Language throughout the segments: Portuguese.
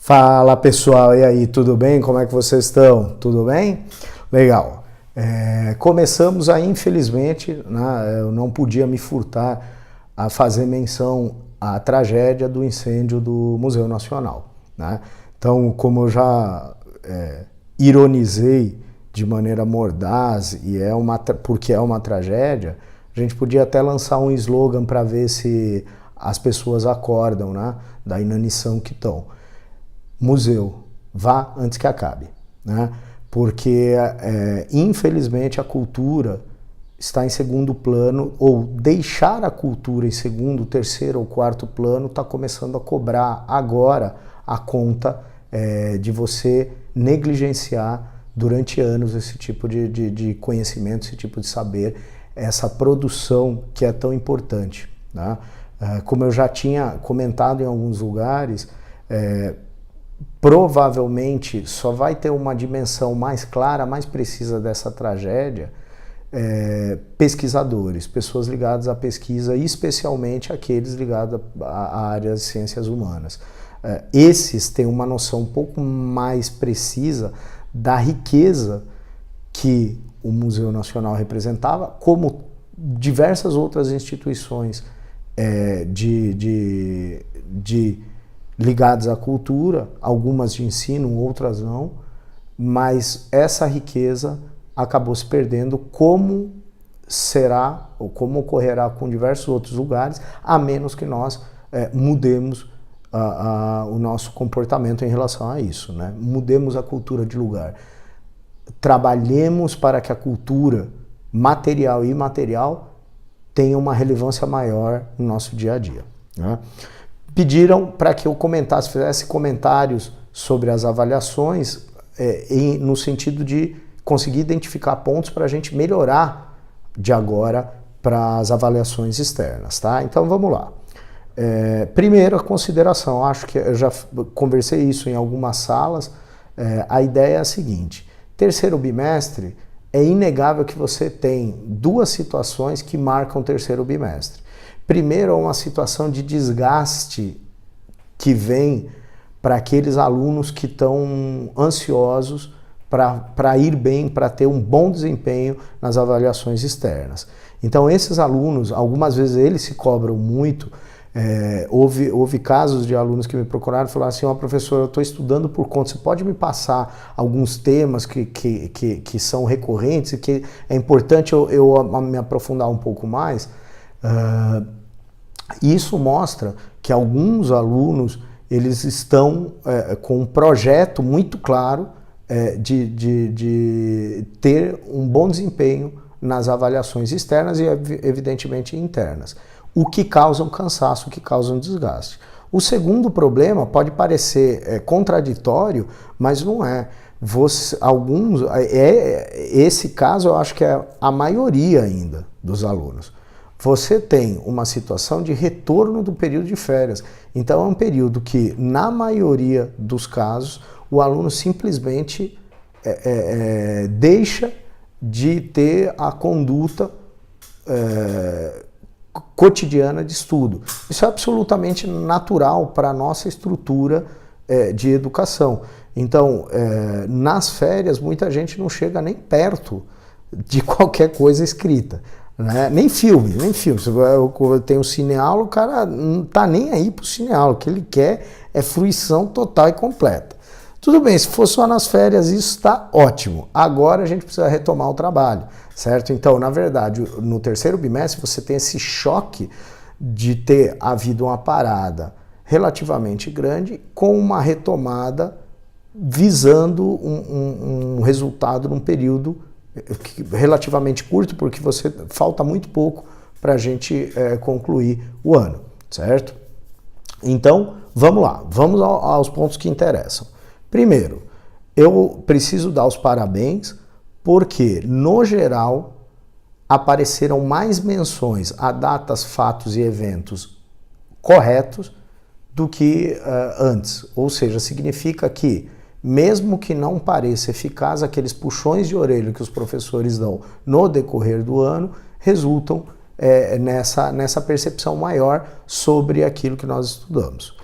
Fala pessoal, e aí, tudo bem? Como é que vocês estão? Tudo bem? Legal. Começamos aí, infelizmente, né, eu não podia me furtar a fazer menção à tragédia do incêndio do Museu Nacional, né? Então, como eu já ironizei de maneira mordaz, porque é uma tragédia, a gente podia até lançar um slogan para ver se as pessoas acordam, né, da inanição que estão. Museu, vá antes que acabe, né? Porque infelizmente a cultura está em segundo plano, ou deixar a cultura em segundo, terceiro ou quarto plano está começando a cobrar agora a conta de você negligenciar durante anos esse tipo de conhecimento, esse tipo de saber, essa produção que é tão importante, né? Como eu já tinha comentado em alguns lugares, provavelmente só vai ter uma dimensão mais clara, mais precisa dessa tragédia, pesquisadores, pessoas ligadas à pesquisa, especialmente aqueles ligados à área de ciências humanas. Esses têm uma noção um pouco mais precisa da riqueza que o Museu Nacional representava, como diversas outras instituições ligadas à cultura, algumas de ensino, outras não, mas essa riqueza acabou se perdendo, como será ou como ocorrerá com diversos outros lugares, a menos que nós mudemos o nosso comportamento em relação a isso, né? Mudemos a cultura de lugar. Trabalhemos para que a cultura material e imaterial tenha uma relevância maior no nosso dia a dia, né? Pediram para que eu comentasse, fizesse comentários sobre as avaliações no sentido de conseguir identificar pontos para a gente melhorar de agora para as avaliações externas, tá? Então vamos lá. Primeiro, a consideração, acho que eu já conversei isso em algumas salas, a ideia é a seguinte: terceiro bimestre, é inegável que você tem duas situações que marcam o terceiro bimestre. Primeiro, é uma situação de desgaste que vem para aqueles alunos que estão ansiosos para ir bem, para ter um bom desempenho nas avaliações externas. Então, esses alunos, algumas vezes eles se cobram muito. Houve casos de alunos que me procuraram e falaram assim: professor, eu estou estudando por conta, você pode me passar alguns temas que são recorrentes e que é importante eu me aprofundar um pouco mais? Isso mostra que alguns alunos eles estão com um projeto muito claro de ter um bom desempenho nas avaliações externas e evidentemente internas, o que causa um cansaço, o que causa um desgaste. O segundo problema pode parecer contraditório, mas não é. Esse caso eu acho que é a maioria ainda dos alunos. Você tem uma situação de retorno do período de férias. Então é um período que, na maioria dos casos, o aluno simplesmente deixa de ter a conduta cotidiana de estudo. Isso é absolutamente natural para a nossa estrutura de educação. Então, nas férias, muita gente não chega nem perto de qualquer coisa escrita. Né? Nem filme. Tem um cineaula, o cara não tá nem aí pro cineaula, o que ele quer é fruição total e completa. Tudo bem, se for só nas férias, isso está ótimo. Agora a gente precisa retomar o trabalho, certo? Então, na verdade, no terceiro bimestre você tem esse choque de ter havido uma parada relativamente grande com uma retomada visando um resultado num período relativamente curto, porque falta muito pouco para a gente concluir o ano, certo? Então, vamos lá, vamos aos pontos que interessam. Primeiro, eu preciso dar os parabéns porque, no geral, apareceram mais menções a datas, fatos e eventos corretos do que antes. Ou seja, significa que, mesmo que não pareça eficaz, aqueles puxões de orelha que os professores dão no decorrer do ano resultam nessa percepção maior sobre aquilo que nós estudamos.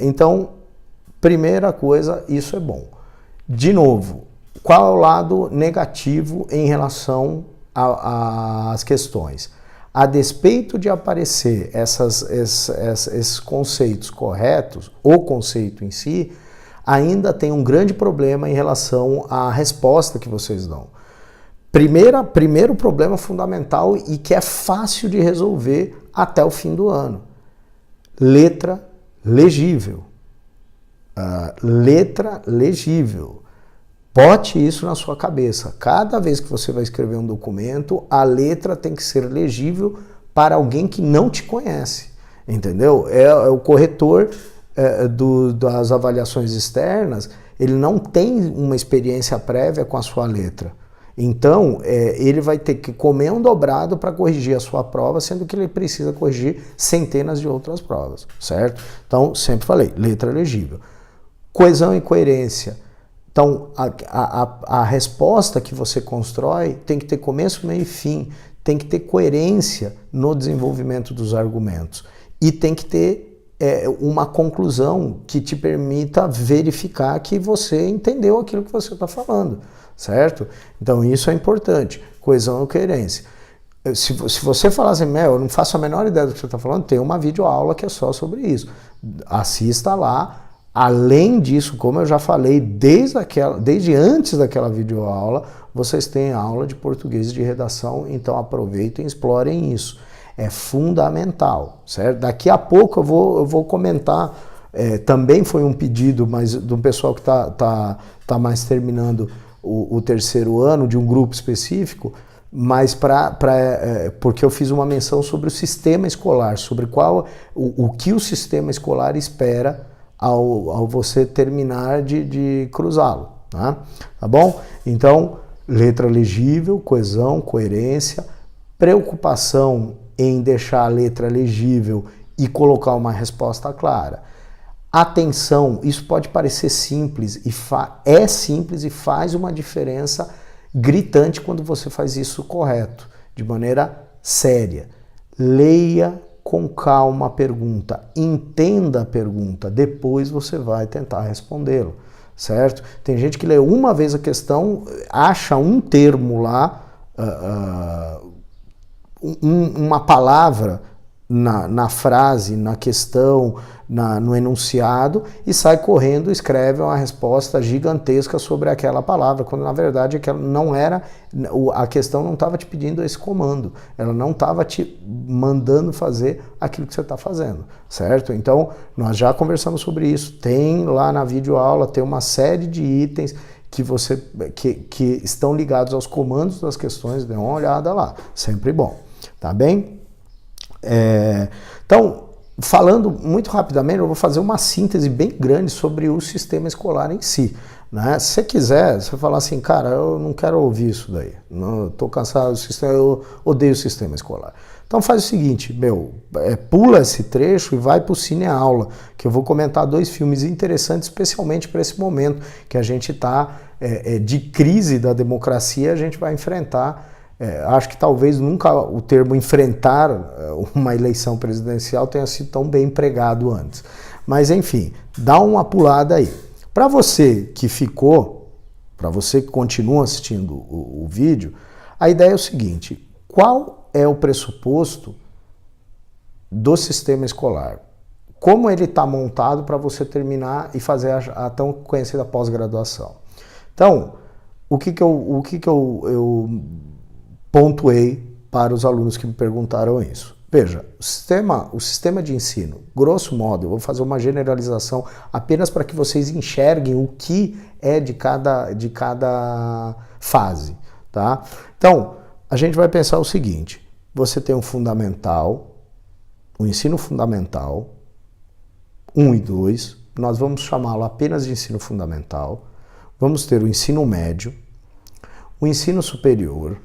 Então, Primeira coisa, isso é bom. De novo, qual é o lado negativo em relação às questões? A despeito de aparecer esses conceitos corretos, o conceito em si, ainda tem um grande problema em relação à resposta que vocês dão. Primeiro problema fundamental e que é fácil de resolver até o fim do ano. Letra legível. Letra legível. Bote isso na sua cabeça. Cada vez que você vai escrever um documento, a letra tem que ser legível para alguém que não te conhece. Entendeu? É o corretor das avaliações externas, ele não tem uma experiência prévia com a sua letra. Então, ele vai ter que comer um dobrado para corrigir a sua prova, sendo que ele precisa corrigir centenas de outras provas, certo? Então, sempre falei, letra legível. Coesão e coerência. Então, a resposta que você constrói tem que ter começo, meio e fim, tem que ter coerência no desenvolvimento dos argumentos e tem que ter uma conclusão que te permita verificar que você entendeu aquilo que você está falando, certo? Então, isso é importante, coesão e coerência. Se você falar assim, eu não faço a menor ideia do que você está falando, tem uma videoaula que é só sobre isso. Assista lá. Além disso, como eu já falei, desde antes daquela videoaula, vocês têm aula de português de redação, então aproveitem e explorem isso. É fundamental, certo? Daqui a pouco eu vou comentar, também foi um pedido, mas de um pessoal que tá mais terminando o terceiro ano, de um grupo específico, mas porque eu fiz uma menção sobre o sistema escolar, sobre o que o sistema escolar espera ao você terminar de cruzá-lo, tá bom? Então, letra legível, coesão, coerência, preocupação em deixar a letra legível e colocar uma resposta clara. Atenção, isso pode parecer simples, é simples e faz uma diferença gritante quando você faz isso correto, de maneira séria. Leia com calma a pergunta, entenda a pergunta, depois você vai tentar respondê-lo, certo? Tem gente que lê uma vez a questão, acha um termo lá, uma palavra na frase, na questão, no enunciado e sai correndo e escreve uma resposta gigantesca sobre aquela palavra, quando na verdade a questão não estava te pedindo esse comando, ela não estava te mandando fazer aquilo que você está fazendo, certo? Então, nós já conversamos sobre isso, tem lá na videoaula, tem uma série de itens que estão ligados aos comandos das questões, dê uma olhada lá, sempre bom, tá bem? Então, falando muito rapidamente, eu vou fazer uma síntese bem grande sobre o sistema escolar em si, né? Se você quiser, você falar assim, cara, eu não quero ouvir isso daí, estou cansado do sistema, eu odeio o sistema escolar. Então faz o seguinte, pula esse trecho e vai para o Cine Aula, que eu vou comentar 2 filmes interessantes, especialmente para esse momento que a gente está de crise da democracia, a gente vai enfrentar. Acho que talvez nunca o termo enfrentar uma eleição presidencial tenha sido tão bem empregado antes. Mas enfim, dá uma pulada aí. Para você que ficou, para você que continua assistindo o vídeo, a ideia é o seguinte, qual é o pressuposto do sistema escolar? Como ele está montado para você terminar e fazer a tão conhecida pós-graduação? Então, o que eu pontuei para os alunos que me perguntaram isso. Veja, o sistema de ensino, grosso modo, eu vou fazer uma generalização apenas para que vocês enxerguem o que é de cada fase, tá? Então, a gente vai pensar o seguinte, você tem um fundamental, o ensino fundamental, 1 e 2, nós vamos chamá-lo apenas de ensino fundamental, vamos ter o ensino médio, o ensino superior,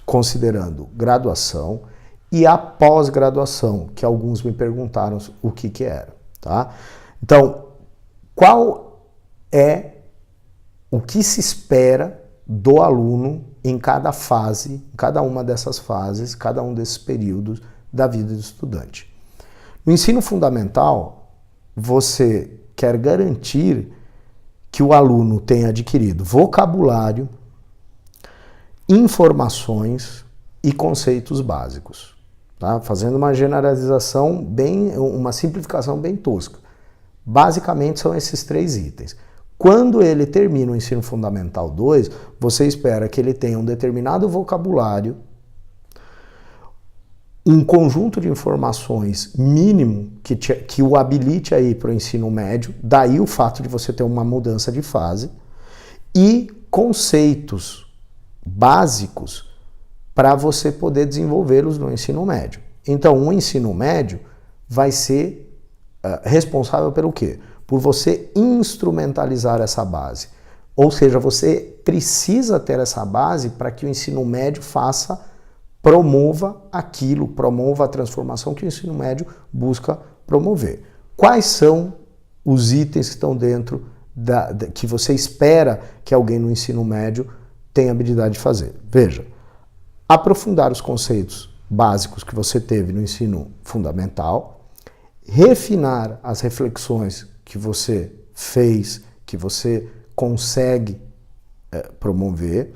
considerando graduação, e a pós-graduação, que alguns me perguntaram o que era, tá? Então, qual é o que se espera do aluno em cada fase, em cada uma dessas fases, cada um desses períodos da vida do estudante? No ensino fundamental, você quer garantir que o aluno tenha adquirido vocabulário, informações e conceitos básicos. Tá? Fazendo uma generalização uma simplificação bem tosca. Basicamente são esses 3 itens. Quando ele termina o ensino fundamental 2, você espera que ele tenha um determinado vocabulário, um conjunto de informações mínimo que o habilite a ir para o ensino médio, daí o fato de você ter uma mudança de fase, e conceitos básicos para você poder desenvolvê-los no ensino médio. Então, o ensino médio vai ser responsável pelo quê? Por você instrumentalizar essa base. Ou seja, você precisa ter essa base para que o ensino médio promova aquilo, promova a transformação que o ensino médio busca promover. Quais são os itens que estão dentro que você espera que alguém no ensino médio tenha habilidade de fazer? Veja, aprofundar os conceitos básicos que você teve no ensino fundamental, refinar as reflexões que você fez, que você consegue promover.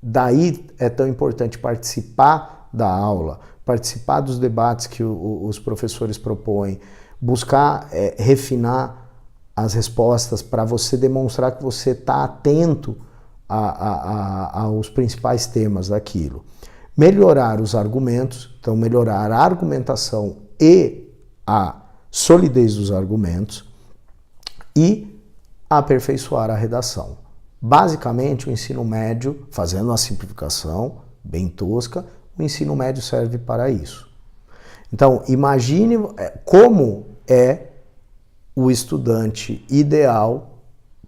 Daí é tão importante participar da aula, participar dos debates que os professores propõem, buscar refinar as respostas para você demonstrar que você está atento aos principais temas daquilo. Melhorar os argumentos, então melhorar a argumentação e a solidez dos argumentos e aperfeiçoar a redação. Basicamente, o ensino médio, fazendo uma simplificação bem tosca, o ensino médio serve para isso. Então, imagine como é o estudante ideal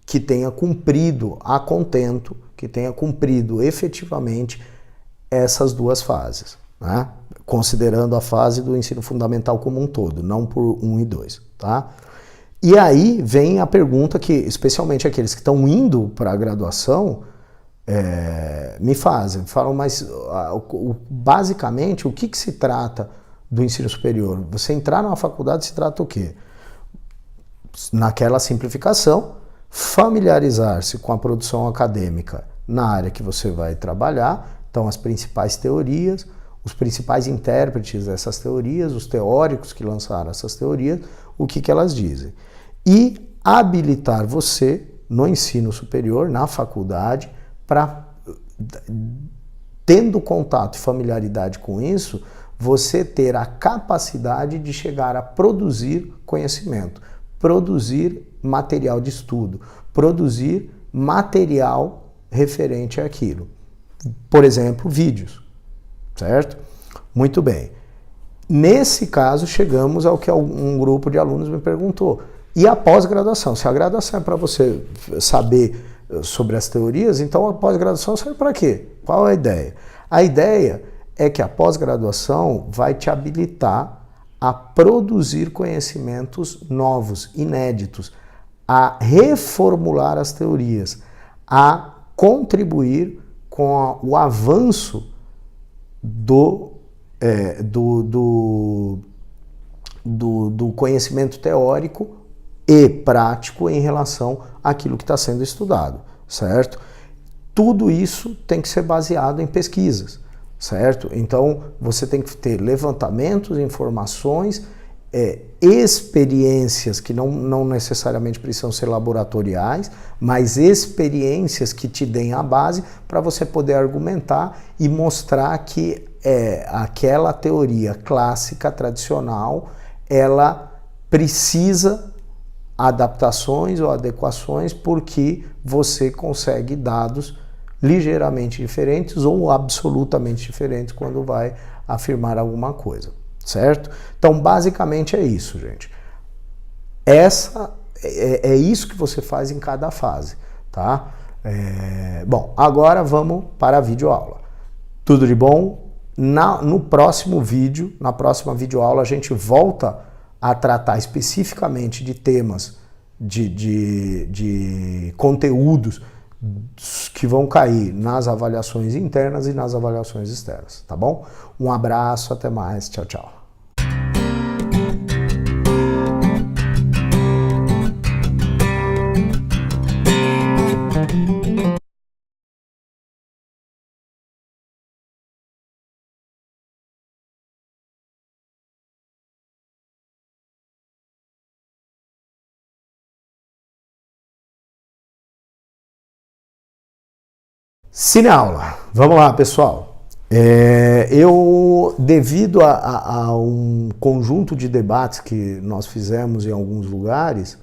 que tenha cumprido a contento, que tenha cumprido efetivamente essas 2 fases, né? Considerando a fase do ensino fundamental como um todo, não por 1 e 2, tá? E aí vem a pergunta que, especialmente aqueles que estão indo para a graduação, me falam, mas basicamente o que se trata do ensino superior? Você entrar numa faculdade se trata o quê? Naquela simplificação, familiarizar-se com a produção acadêmica na área que você vai trabalhar, então as principais teorias, os principais intérpretes dessas teorias, os teóricos que lançaram essas teorias, o que elas dizem. E habilitar você no ensino superior, na faculdade, para, tendo contato e familiaridade com isso, você ter a capacidade de chegar a produzir conhecimento, produzir material de estudo, produzir material referente àquilo. Por exemplo, vídeos, certo? Muito bem. Nesse caso, chegamos ao que um grupo de alunos me perguntou. E a pós-graduação? Se a graduação é para você saber sobre as teorias, então a pós-graduação serve para quê? Qual é a ideia? A ideia é que a pós-graduação vai te habilitar a produzir conhecimentos novos, inéditos, a reformular as teorias, a contribuir com o avanço do conhecimento teórico e prático em relação àquilo que está sendo estudado, certo? Tudo isso tem que ser baseado em pesquisas, certo? Então, você tem que ter levantamentos, informações, experiências que não necessariamente precisam ser laboratoriais, mas experiências que te deem a base para você poder argumentar e mostrar que aquela teoria clássica, tradicional, ela precisa adaptações ou adequações porque você consegue dados ligeiramente diferentes ou absolutamente diferentes quando vai afirmar alguma coisa, certo? Então, basicamente é isso, gente. É isso que você faz em cada fase, tá? Bom, agora vamos para a videoaula. Tudo de bom? No próximo vídeo, na próxima videoaula, a gente volta a tratar especificamente de temas, de conteúdos que vão cair nas avaliações internas e nas avaliações externas, tá bom? Um abraço, até mais, tchau, tchau. Cineaula. Vamos lá, pessoal. Devido a um conjunto de debates que nós fizemos em alguns lugares,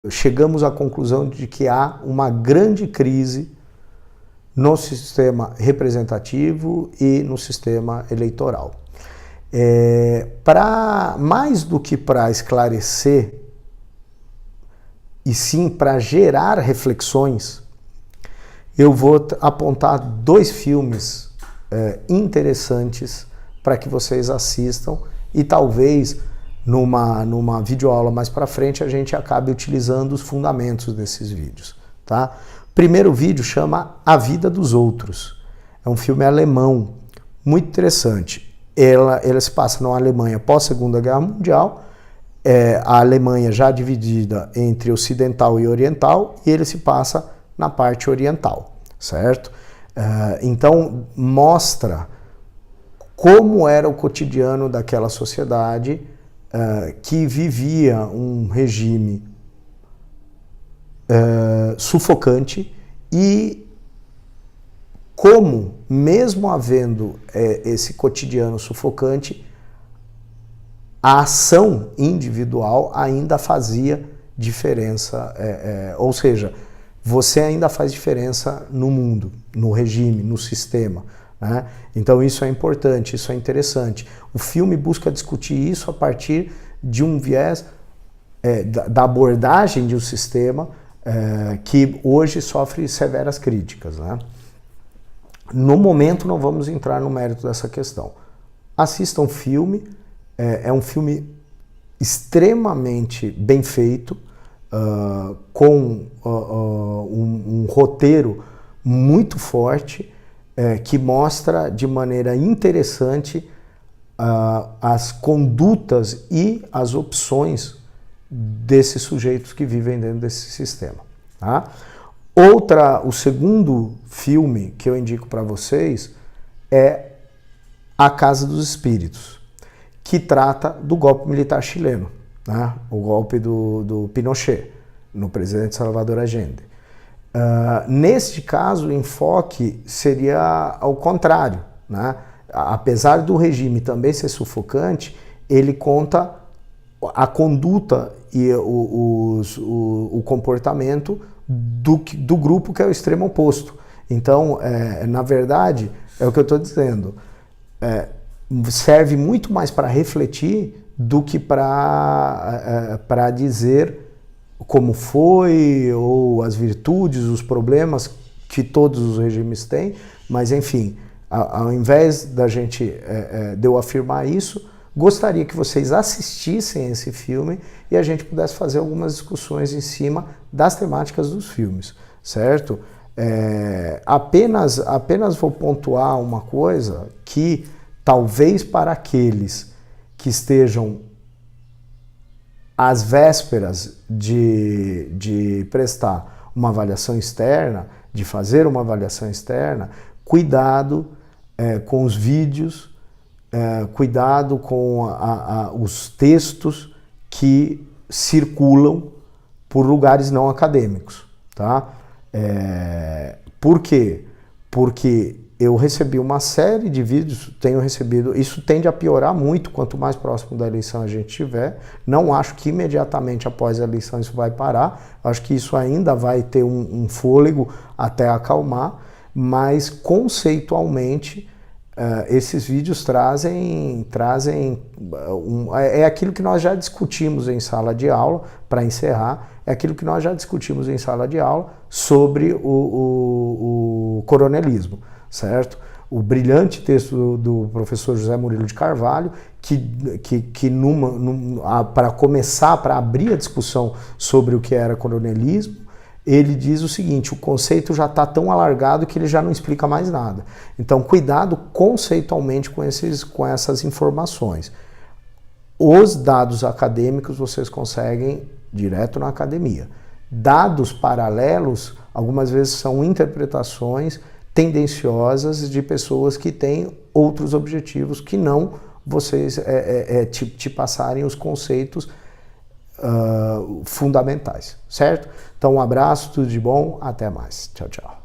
chegamos à conclusão de que há uma grande crise no sistema representativo e no sistema eleitoral. Mais do que para esclarecer, e sim para gerar reflexões, eu vou apontar 2 filmes interessantes para que vocês assistam e talvez numa videoaula mais para frente a gente acabe utilizando os fundamentos desses vídeos, tá? Primeiro vídeo chama A Vida dos Outros. É um filme alemão, muito interessante. Ele se passa na Alemanha pós-Segunda Guerra Mundial, a Alemanha já dividida entre ocidental e oriental, e ele se passa na parte oriental, certo? Então mostra como era o cotidiano daquela sociedade que vivia um regime sufocante e como, mesmo havendo esse cotidiano sufocante, a ação individual ainda fazia diferença, ou seja, você ainda faz diferença no mundo, no regime, no sistema, né? Então isso é importante, isso é interessante. O filme busca discutir isso a partir de um viés da abordagem de um sistema que hoje sofre severas críticas, né? No momento não vamos entrar no mérito dessa questão. Assistam o filme, é um filme extremamente bem feito, com um roteiro muito forte, que mostra de maneira interessante as condutas e as opções desses sujeitos que vivem dentro desse sistema, tá? O segundo filme que eu indico para vocês é A Casa dos Espíritos, que trata do golpe militar chileno, né? O golpe do Pinochet, no presidente Salvador Allende. Neste caso, o enfoque seria ao contrário, né? Apesar do regime também ser sufocante, ele conta a conduta e o comportamento do grupo que é o extremo oposto. Então, na verdade, é o que eu estou dizendo, serve muito mais para refletir do que para dizer como foi, ou as virtudes, os problemas que todos os regimes têm, mas enfim, ao invés de eu afirmar isso, gostaria que vocês assistissem esse filme e a gente pudesse fazer algumas discussões em cima das temáticas dos filmes, certo? Apenas vou pontuar uma coisa que talvez para aqueles que estejam às vésperas de prestar uma avaliação externa, de fazer uma avaliação externa, cuidado com os vídeos, cuidado com os textos que circulam por lugares não acadêmicos, tá? Por quê? Porque eu recebi uma série de vídeos, isso tende a piorar muito quanto mais próximo da eleição a gente estiver. Não acho que imediatamente após a eleição isso vai parar, acho que isso ainda vai ter um fôlego até acalmar, mas conceitualmente esses vídeos trazem aquilo que nós já discutimos em sala de aula, para encerrar, é aquilo que nós já discutimos em sala de aula sobre o coronelismo, certo? O brilhante texto do professor José Murilo de Carvalho, para começar, para abrir a discussão sobre o que era coronelismo, ele diz o seguinte: o conceito já está tão alargado que ele já não explica mais nada. Então, cuidado conceitualmente com essas informações. Os dados acadêmicos vocês conseguem direto na academia. Dados paralelos, algumas vezes são interpretações tendenciosas de pessoas que têm outros objetivos que não vocês te passarem os conceitos fundamentais, certo? Então um abraço, tudo de bom, até mais. Tchau, tchau.